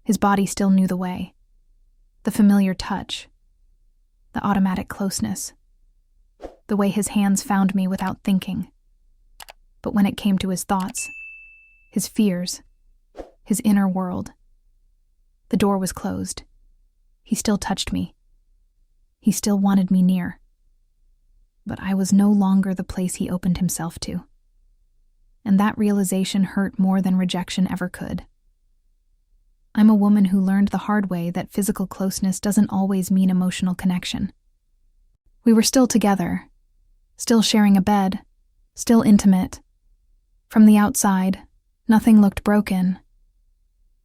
His body still knew the way. The familiar touch. The automatic closeness. The way his hands found me without thinking. But when it came to his thoughts, his fears, his inner world, the door was closed. He still touched me. He still wanted me near. But I was no longer the place he opened himself to. And that realization hurt more than rejection ever could. I'm a woman who learned the hard way that physical closeness doesn't always mean emotional connection. We were still together, still sharing a bed, still intimate. From the outside, nothing looked broken.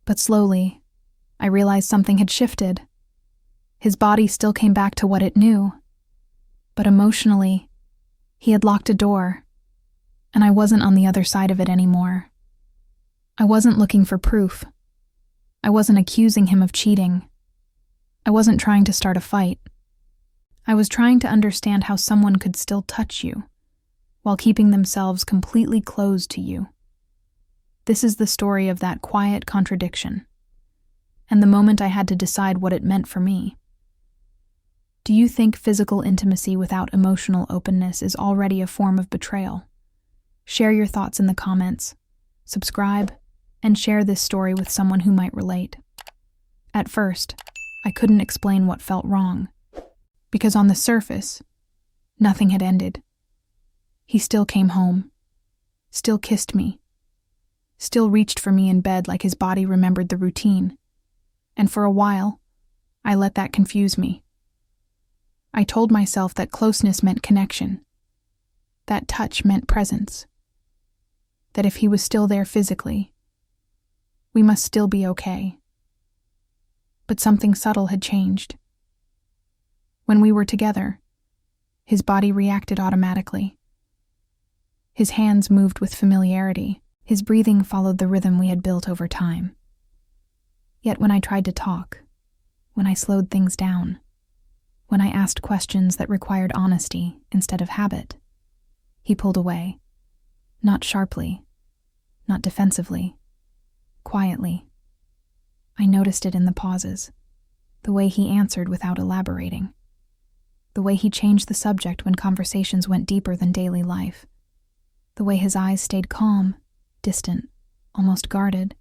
But slowly, I realized something had shifted. His body still came back to what it knew. But emotionally, he had locked a door, and I wasn't on the other side of it anymore. I wasn't looking for proof. I wasn't accusing him of cheating. I wasn't trying to start a fight. I was trying to understand how someone could still touch you while keeping themselves completely closed to you. This is the story of that quiet contradiction, and the moment I had to decide what it meant for me. Do you think physical intimacy without emotional openness is already a form of betrayal? Share your thoughts in the comments, subscribe, and share this story with someone who might relate. At first, I couldn't explain what felt wrong, because on the surface, nothing had ended. He still came home, still kissed me, still reached for me in bed like his body remembered the routine, and for a while, I let that confuse me. I told myself that closeness meant connection, that touch meant presence, that if he was still there physically, we must still be okay. But something subtle had changed. When we were together, his body reacted automatically. His hands moved with familiarity. His breathing followed the rhythm we had built over time. Yet when I tried to talk, when I slowed things down, when I asked questions that required honesty instead of habit, he pulled away. Not sharply, not defensively, quietly. I noticed it in the pauses, the way he answered without elaborating, the way he changed the subject when conversations went deeper than daily life, the way his eyes stayed calm, distant, almost guarded.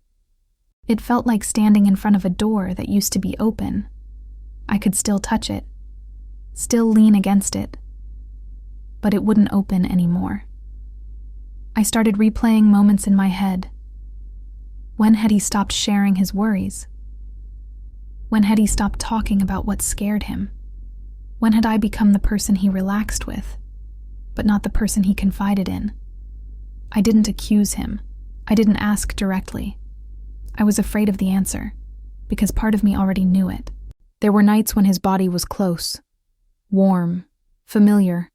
It felt like standing in front of a door that used to be open. I could still touch it, still lean against it, but it wouldn't open anymore. I started replaying moments in my head. When had he stopped sharing his worries? When had he stopped talking about what scared him? When had I become the person he relaxed with, but not the person he confided in? I didn't accuse him. I didn't ask directly. I was afraid of the answer, because part of me already knew it. There were nights when his body was close, warm, familiar,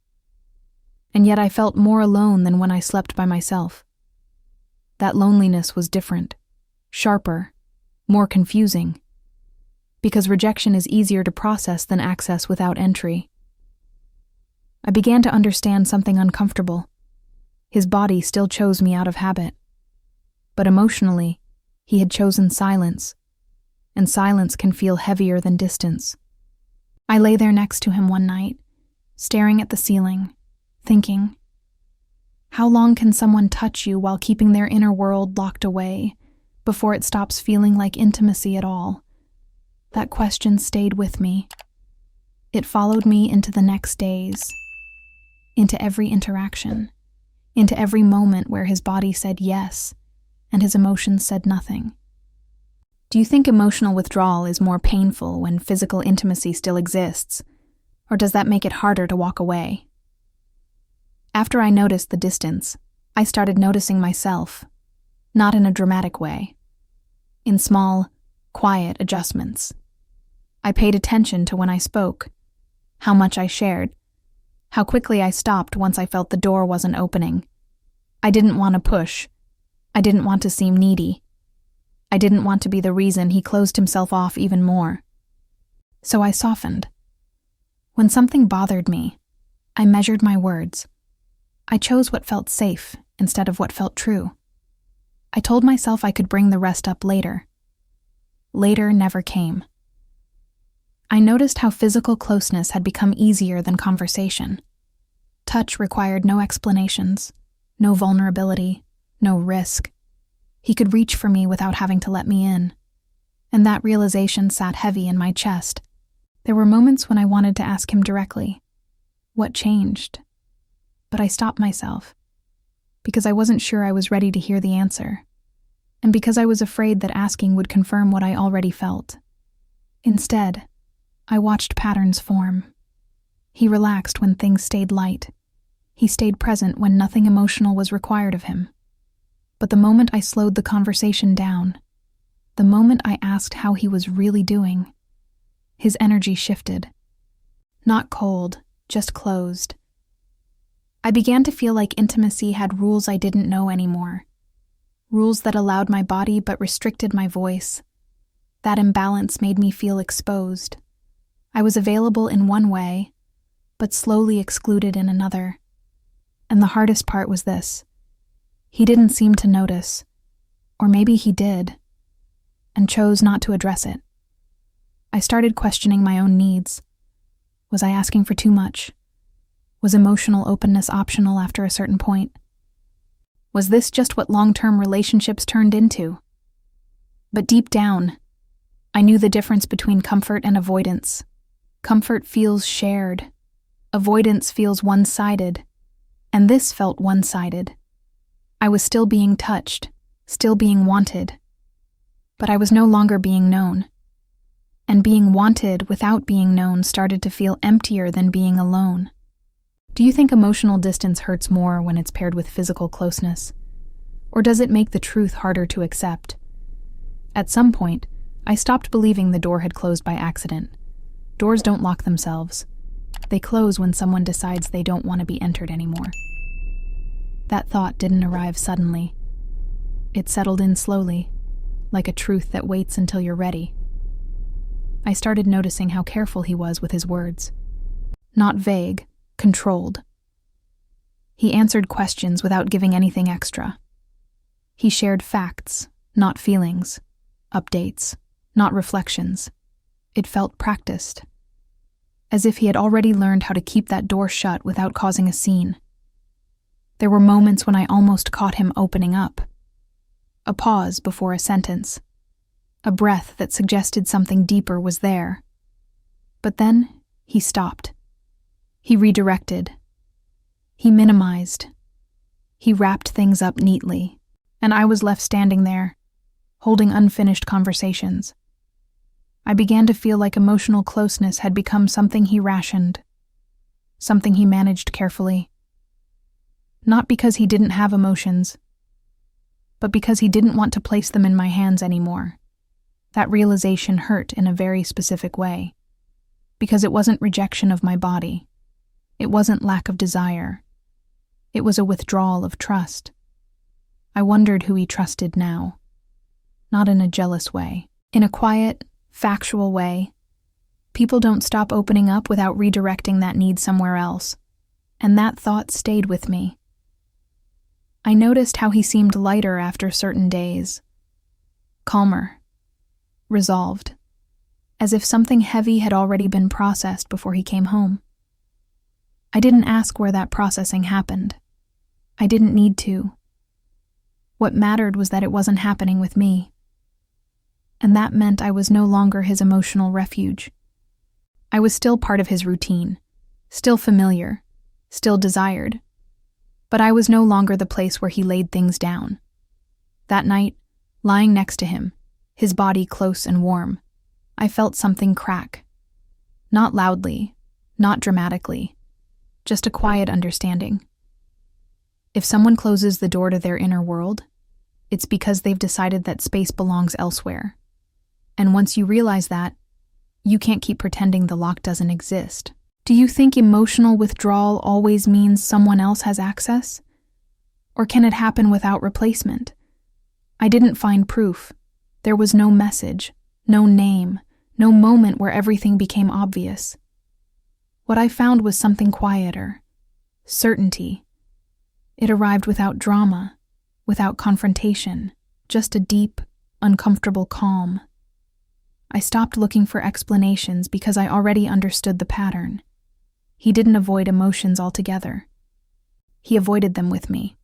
and yet I felt more alone than when I slept by myself. That loneliness was different, sharper, more confusing, because rejection is easier to process than access without entry. I began to understand something uncomfortable. His body still chose me out of habit, but emotionally, he had chosen silence, and silence can feel heavier than distance. I lay there next to him one night, staring at the ceiling, thinking, how long can someone touch you while keeping their inner world locked away before it stops feeling like intimacy at all? That question stayed with me. It followed me into the next days, into every interaction, into every moment where his body said yes and his emotions said nothing. Do you think emotional withdrawal is more painful when physical intimacy still exists, or does that make it harder to walk away? After I noticed the distance, I started noticing myself, not in a dramatic way, in small, quiet adjustments. I paid attention to when I spoke, how much I shared, how quickly I stopped once I felt the door wasn't opening. I didn't want to push. I didn't want to seem needy. I didn't want to be the reason he closed himself off even more. So I softened. When something bothered me, I measured my words. I chose what felt safe instead of what felt true. I told myself I could bring the rest up later. Later never came. I noticed how physical closeness had become easier than conversation. Touch required no explanations, no vulnerability, no risk. He could reach for me without having to let me in. And that realization sat heavy in my chest. There were moments when I wanted to ask him directly, what changed? But I stopped myself, because I wasn't sure I was ready to hear the answer, and because I was afraid that asking would confirm what I already felt. Instead, I watched patterns form. He relaxed when things stayed light. He stayed present when nothing emotional was required of him. But the moment I slowed the conversation down, the moment I asked how he was really doing, his energy shifted. Not cold, just closed. I began to feel like intimacy had rules I didn't know anymore. Rules that allowed my body but restricted my voice. That imbalance made me feel exposed. I was available in one way, but slowly excluded in another. And the hardest part was this. He didn't seem to notice, or maybe he did, and chose not to address it. I started questioning my own needs. Was I asking for too much? Was emotional openness optional after a certain point? Was this just what long-term relationships turned into? But deep down, I knew the difference between comfort and avoidance. Comfort feels shared. Avoidance feels one-sided. And this felt one-sided. I was still being touched, still being wanted. But I was no longer being known. And being wanted without being known started to feel emptier than being alone. Do you think emotional distance hurts more when it's paired with physical closeness? Or does it make the truth harder to accept? At some point, I stopped believing the door had closed by accident. Doors don't lock themselves. They close when someone decides they don't want to be entered anymore. That thought didn't arrive suddenly. It settled in slowly, like a truth that waits until you're ready. I started noticing how careful he was with his words. Not vague, controlled. He answered questions without giving anything extra. He shared facts, not feelings. Updates, not reflections. It felt practiced. As if he had already learned how to keep that door shut without causing a scene. There were moments when I almost caught him opening up. A pause before a sentence. A breath that suggested something deeper was there. But then, he stopped. He redirected. He minimized. He wrapped things up neatly, and I was left standing there, holding unfinished conversations. I began to feel like emotional closeness had become something he rationed, something he managed carefully. Not because he didn't have emotions, but because he didn't want to place them in my hands anymore. That realization hurt in a very specific way, because it wasn't rejection of my body. It wasn't lack of desire. It was a withdrawal of trust. I wondered who he trusted now. Not in a jealous way. In a quiet, factual way. People don't stop opening up without redirecting that need somewhere else. And that thought stayed with me. I noticed how he seemed lighter after certain days. Calmer. Resolved. As if something heavy had already been processed before he came home. I didn't ask where that processing happened. I didn't need to. What mattered was that it wasn't happening with me. And that meant I was no longer his emotional refuge. I was still part of his routine, still familiar, still desired. But I was no longer the place where he laid things down. That night, lying next to him, his body close and warm, I felt something crack. Not loudly, not dramatically, just a quiet understanding. If someone closes the door to their inner world, it's because they've decided that space belongs elsewhere. And once you realize that, you can't keep pretending the lock doesn't exist. Do you think emotional withdrawal always means someone else has access? Or can it happen without replacement? I didn't find proof. There was no message, no name, no moment where everything became obvious. What I found was something quieter. Certainty. It arrived without drama, without confrontation, just a deep, uncomfortable calm. I stopped looking for explanations because I already understood the pattern. He didn't avoid emotions altogether. He avoided them with me.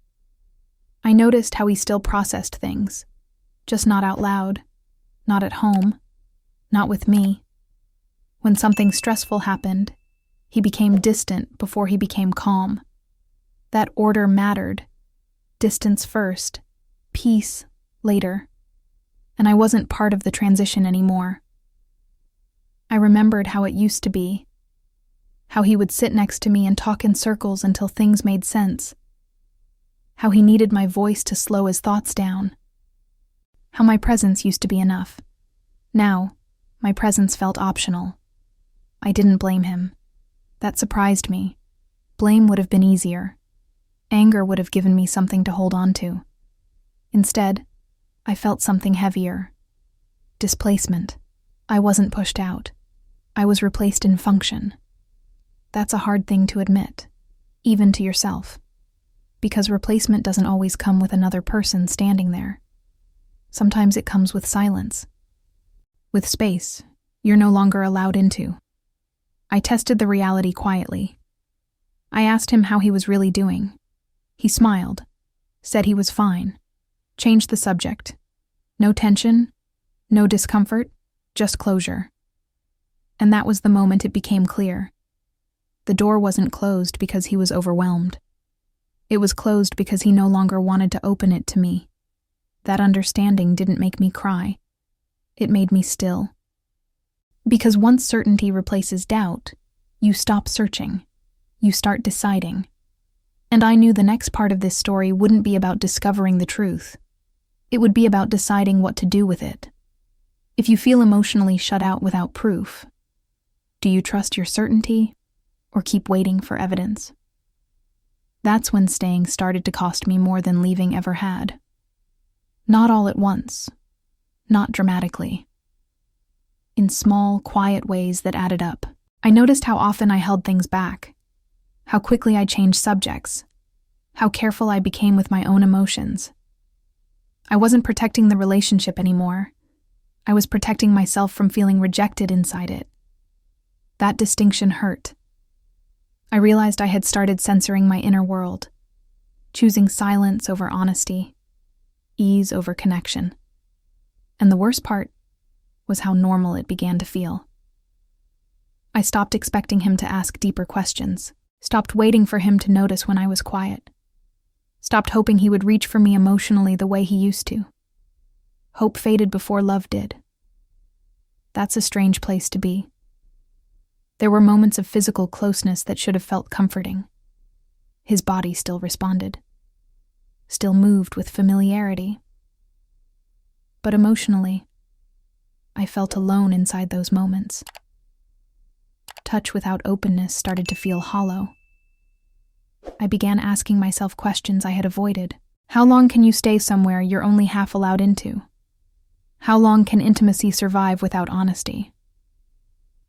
I noticed how he still processed things, just not out loud, not at home, not with me. When something stressful happened, he became distant before he became calm. That order mattered. Distance first, peace later. And I wasn't part of the transition anymore. I remembered how it used to be. How he would sit next to me and talk in circles until things made sense. How he needed my voice to slow his thoughts down. How my presence used to be enough. Now, my presence felt optional. I didn't blame him. That surprised me. Blame would have been easier. Anger would have given me something to hold on to. Instead, I felt something heavier. Displacement. I wasn't pushed out. I was replaced in function. That's a hard thing to admit, even to yourself, because replacement doesn't always come with another person standing there. Sometimes it comes with silence, with space you're no longer allowed into. I tested the reality quietly. I asked him how he was really doing. He smiled, said he was fine, changed the subject. No tension, no discomfort, just closure. And that was the moment it became clear. The door wasn't closed because he was overwhelmed. It was closed because he no longer wanted to open it to me. That understanding didn't make me cry. It made me still. Because once certainty replaces doubt, you stop searching. You start deciding. And I knew the next part of this story wouldn't be about discovering the truth. It would be about deciding what to do with it. If you feel emotionally shut out without proof, do you trust your certainty or keep waiting for evidence? That's when staying started to cost me more than leaving ever had. Not all at once, not dramatically. In small, quiet ways that added up. I noticed how often I held things back, how quickly I changed subjects, how careful I became with my own emotions. I wasn't protecting the relationship anymore. I was protecting myself from feeling rejected inside it. That distinction hurt. I realized I had started censoring my inner world, choosing silence over honesty, ease over connection. And the worst part was how normal it began to feel. I stopped expecting him to ask deeper questions, stopped waiting for him to notice when I was quiet, stopped hoping he would reach for me emotionally the way he used to. Hope faded before love did. That's a strange place to be. There were moments of physical closeness that should have felt comforting. His body still responded, still moved with familiarity. But emotionally, I felt alone inside those moments. Touch without openness started to feel hollow. I began asking myself questions I had avoided. How long can you stay somewhere you're only half allowed into? How long can intimacy survive without honesty?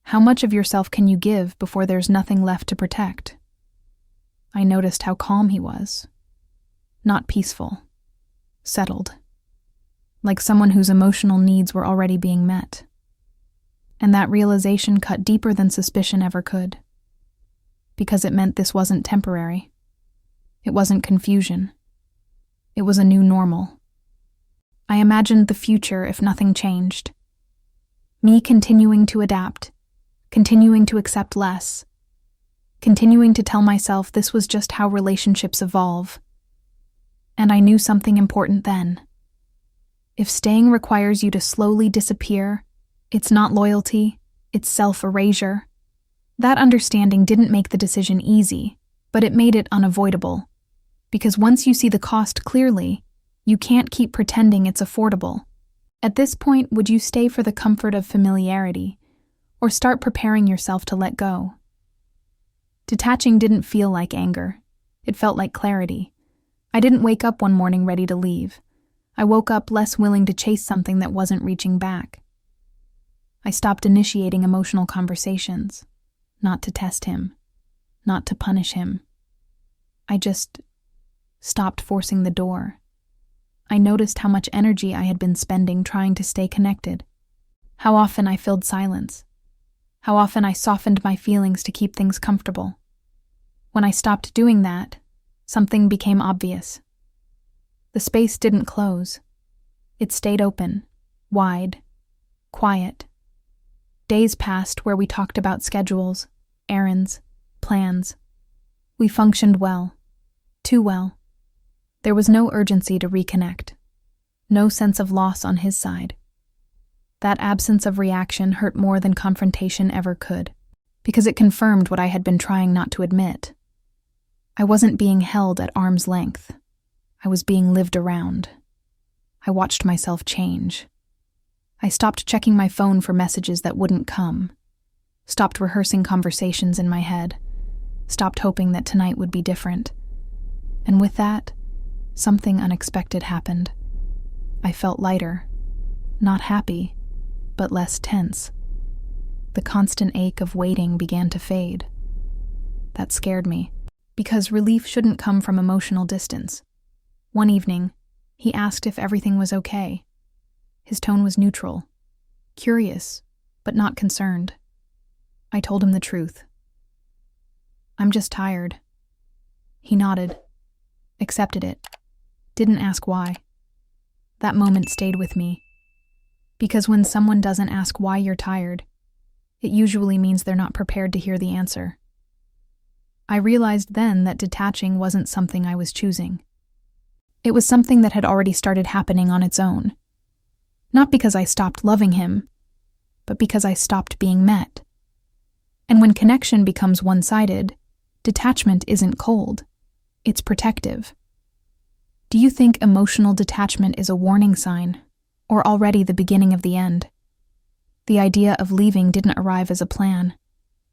How much of yourself can you give before there's nothing left to protect? I noticed how calm he was. Not peaceful. Settled. Like someone whose emotional needs were already being met. And that realization cut deeper than suspicion ever could. Because it meant this wasn't temporary. It wasn't confusion. It was a new normal. I imagined the future if nothing changed. Me continuing to adapt, continuing to accept less, continuing to tell myself this was just how relationships evolve. And I knew something important then. If staying requires you to slowly disappear, it's not loyalty, it's self-erasure. That understanding didn't make the decision easy, but it made it unavoidable. Because once you see the cost clearly, you can't keep pretending it's affordable. At this point, would you stay for the comfort of familiarity, or start preparing yourself to let go? Detaching didn't feel like anger. It felt like clarity. I didn't wake up one morning ready to leave. I woke up less willing to chase something that wasn't reaching back. I stopped initiating emotional conversations, not to test him, not to punish him. I just stopped forcing the door. I noticed how much energy I had been spending trying to stay connected. How often I filled silence. How often I softened my feelings to keep things comfortable. When I stopped doing that, something became obvious. The space didn't close. It stayed open, wide, quiet. Days passed where we talked about schedules, errands, plans. We functioned well, too well. There was no urgency to reconnect, no sense of loss on his side. That absence of reaction hurt more than confrontation ever could, because it confirmed what I had been trying not to admit. I wasn't being held at arm's length. I was being lived around. I watched myself change. I stopped checking my phone for messages that wouldn't come, stopped rehearsing conversations in my head, stopped hoping that tonight would be different. And with that, something unexpected happened. I felt lighter, not happy, but less tense. The constant ache of waiting began to fade. That scared me, because relief shouldn't come from emotional distance. One evening, he asked if everything was okay. His tone was neutral, curious, but not concerned. I told him the truth. "I'm just tired." He nodded, accepted it, didn't ask why. That moment stayed with me, because when someone doesn't ask why you're tired, it usually means they're not prepared to hear the answer. I realized then that detaching wasn't something I was choosing. It was something that had already started happening on its own. Not because I stopped loving him, but because I stopped being met. And when connection becomes one-sided, detachment isn't cold, it's protective. Do you think emotional detachment is a warning sign, or already the beginning of the end? The idea of leaving didn't arrive as a plan.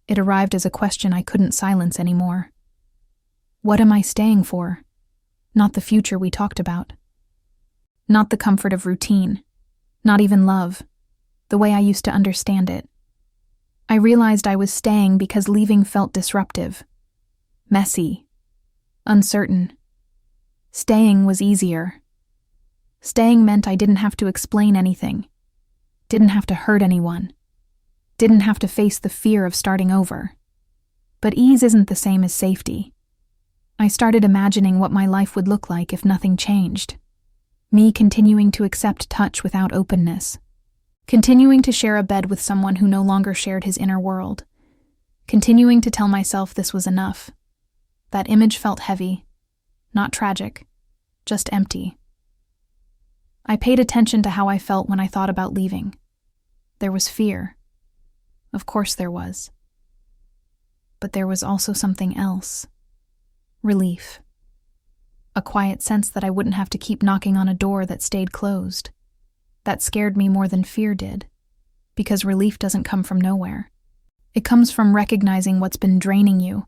It arrived as a question I couldn't silence anymore. What am I staying for? Not the future we talked about. Not the comfort of routine. Not even love, the way I used to understand it. I realized I was staying because leaving felt disruptive, messy, uncertain. Staying was easier. Staying meant I didn't have to explain anything, didn't have to hurt anyone, didn't have to face the fear of starting over. But ease isn't the same as safety. I started imagining what my life would look like if nothing changed. Me continuing to accept touch without openness. Continuing to share a bed with someone who no longer shared his inner world. Continuing to tell myself this was enough. That image felt heavy, not tragic, just empty. I paid attention to how I felt when I thought about leaving. There was fear. Of course there was. But there was also something else. Relief. A quiet sense that I wouldn't have to keep knocking on a door that stayed closed. That scared me more than fear did, because relief doesn't come from nowhere. It comes from recognizing what's been draining you.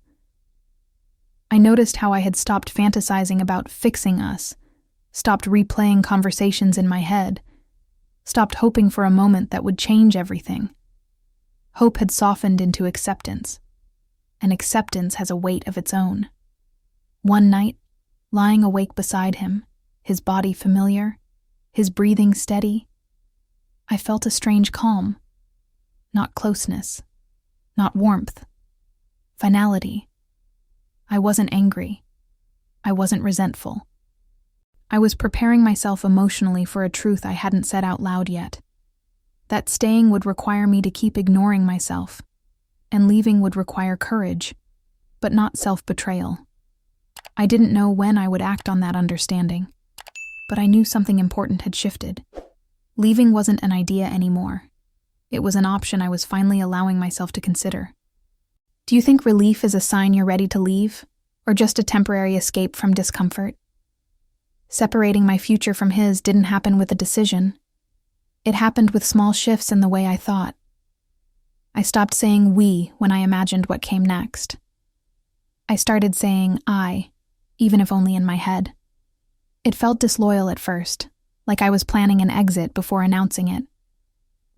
I noticed how I had stopped fantasizing about fixing us, stopped replaying conversations in my head, stopped hoping for a moment that would change everything. Hope had softened into acceptance, and acceptance has a weight of its own. One night, lying awake beside him, his body familiar, his breathing steady, I felt a strange calm. Not closeness, not warmth, finality. I wasn't angry. I wasn't resentful. I was preparing myself emotionally for a truth I hadn't said out loud yet. That staying would require me to keep ignoring myself, and leaving would require courage, but not self-betrayal. I didn't know when I would act on that understanding, but I knew something important had shifted. Leaving wasn't an idea anymore. It was an option I was finally allowing myself to consider. Do you think relief is a sign you're ready to leave, or just a temporary escape from discomfort? Separating my future from his didn't happen with a decision. It happened with small shifts in the way I thought. I stopped saying we when I imagined what came next. I started saying I, even if only in my head. It felt disloyal at first, like I was planning an exit before announcing it.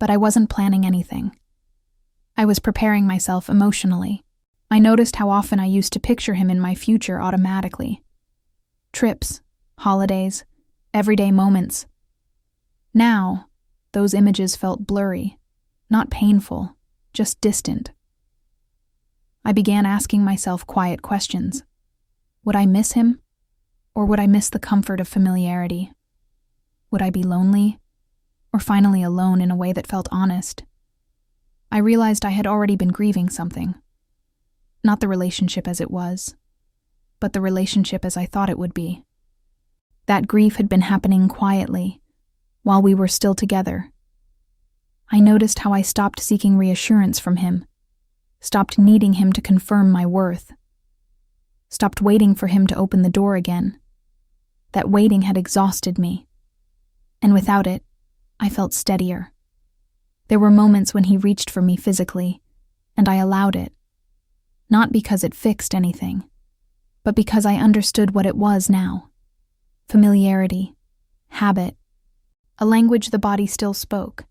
But I wasn't planning anything. I was preparing myself emotionally. I noticed how often I used to picture him in my future automatically. Trips, holidays, everyday moments. Now, those images felt blurry, Not painful, just distant. I began asking myself quiet questions. Would I miss him? Or would I miss the comfort of familiarity? Would I be lonely? Or finally alone in a way that felt honest? I realized I had already been grieving something. Not the relationship as it was, but the relationship as I thought it would be. That grief had been happening quietly, while we were still together. I noticed how I stopped seeking reassurance from him, stopped needing him to confirm my worth, stopped waiting for him to open the door again. That waiting had exhausted me, and without it, I felt steadier. There were moments when he reached for me physically, and I allowed it, not because it fixed anything, but because I understood what it was now. Familiarity, habit, a language the body still spoke,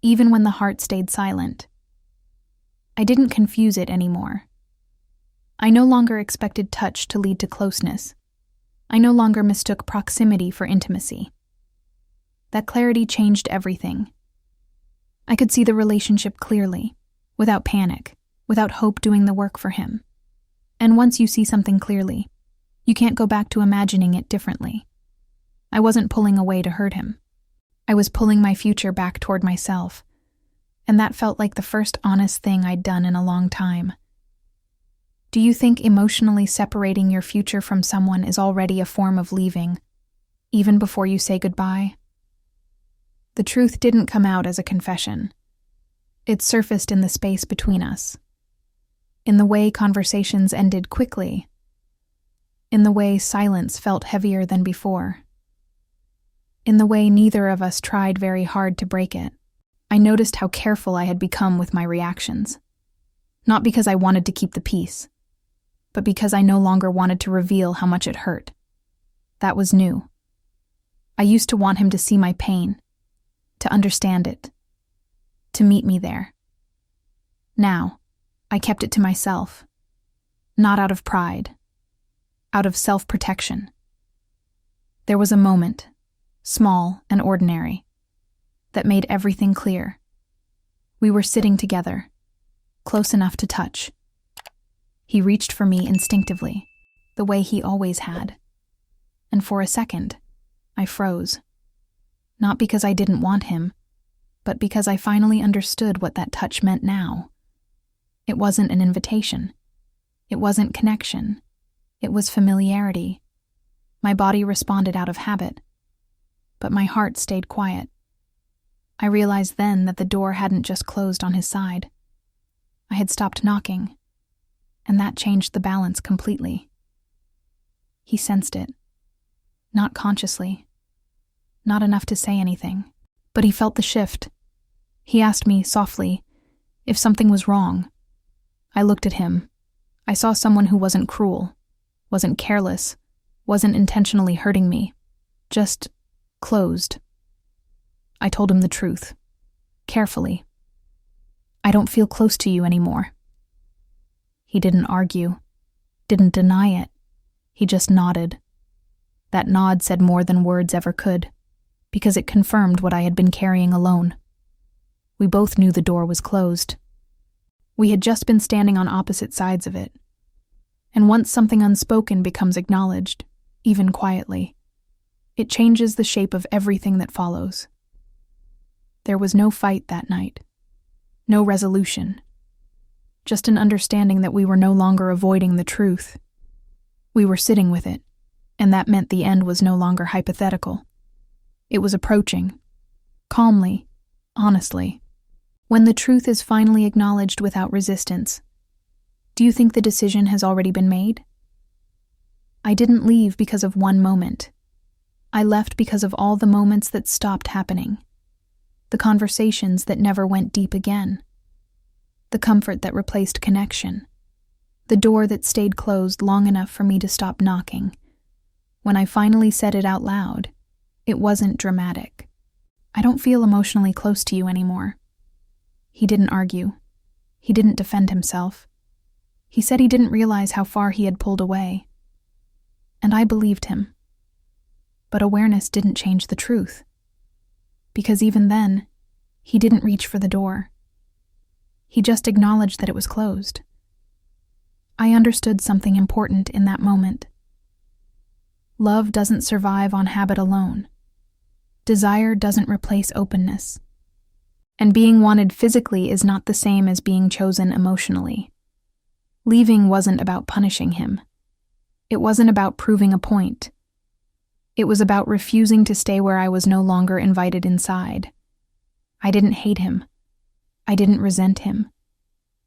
even when the heart stayed silent. I didn't confuse it anymore. I no longer expected touch to lead to closeness. I no longer mistook proximity for intimacy. That clarity changed everything. I could see the relationship clearly, without panic, without hope doing the work for him. And once you see something clearly, you can't go back to imagining it differently. I wasn't pulling away to hurt him. I was pulling my future back toward myself, and that felt like the first honest thing I'd done in a long time. Do you think emotionally separating your future from someone is already a form of leaving, even before you say goodbye? The truth didn't come out as a confession. It surfaced in the space between us, in the way conversations ended quickly, in the way silence felt heavier than before, in the way neither of us tried very hard to break it. I noticed how careful I had become with my reactions, not because I wanted to keep the peace, but because I no longer wanted to reveal how much it hurt. That was new. I used to want him to see my pain, to understand it, to meet me there. Now, I kept it to myself, not out of pride, out of self-protection. There was a moment, small and ordinary, that made everything clear. We were sitting together, close enough to touch. He reached for me instinctively, the way he always had. And for a second, I froze. Not because I didn't want him, but because I finally understood what that touch meant now. It wasn't an invitation. It wasn't connection. It was familiarity. My body responded out of habit, but my heart stayed quiet. I realized then that the door hadn't just closed on his side. I had stopped knocking, and that changed the balance completely. He sensed it. Not consciously. Not enough to say anything, but he felt the shift. He asked me softly if something was wrong. I looked at him. I saw someone who wasn't cruel, wasn't careless, wasn't intentionally hurting me, just closed. I told him the truth, carefully. I don't feel close to you anymore. He didn't argue, didn't deny it. He just nodded. That nod said more than words ever could, because it confirmed what I had been carrying alone. We both knew the door was closed. We had just been standing on opposite sides of it. And once something unspoken becomes acknowledged, even quietly, it changes the shape of everything that follows. There was no fight that night, no resolution, just an understanding that we were no longer avoiding the truth. We were sitting with it, and that meant the end was no longer hypothetical. It was approaching, calmly, honestly. When the truth is finally acknowledged without resistance, do you think the decision has already been made? I didn't leave because of one moment. I left because of all the moments that stopped happening. The conversations that never went deep again. The comfort that replaced connection. The door that stayed closed long enough for me to stop knocking. When I finally said it out loud, it wasn't dramatic. I don't feel emotionally close to you anymore. He didn't argue. He didn't defend himself. He said he didn't realize how far he had pulled away. And I believed him. But awareness didn't change the truth. Because even then, he didn't reach for the door. He just acknowledged that it was closed. I understood something important in that moment. Love doesn't survive on habit alone. Desire doesn't replace openness. And being wanted physically is not the same as being chosen emotionally. Leaving wasn't about punishing him. It wasn't about proving a point. It was about refusing to stay where I was no longer invited inside. I didn't hate him. I didn't resent him.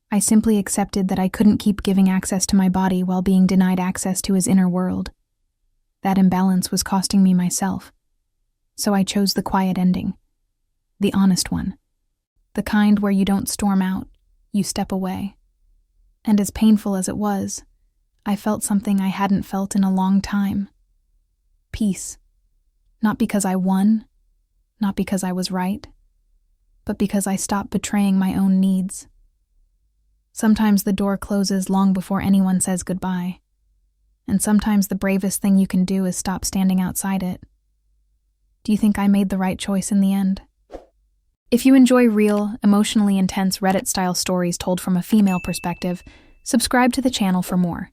I simply accepted that I couldn't keep giving access to my body while being denied access to his inner world. That imbalance was costing me myself. So I chose the quiet ending. The honest one. The kind where you don't storm out, you step away. And as painful as it was, I felt something I hadn't felt in a long time. Peace. Not because I won, not because I was right, but because I stopped betraying my own needs. Sometimes the door closes long before anyone says goodbye, and sometimes the bravest thing you can do is stop standing outside it. Do you think I made the right choice in the end? If you enjoy real, emotionally intense Reddit-style stories told from a female perspective, subscribe to the channel for more.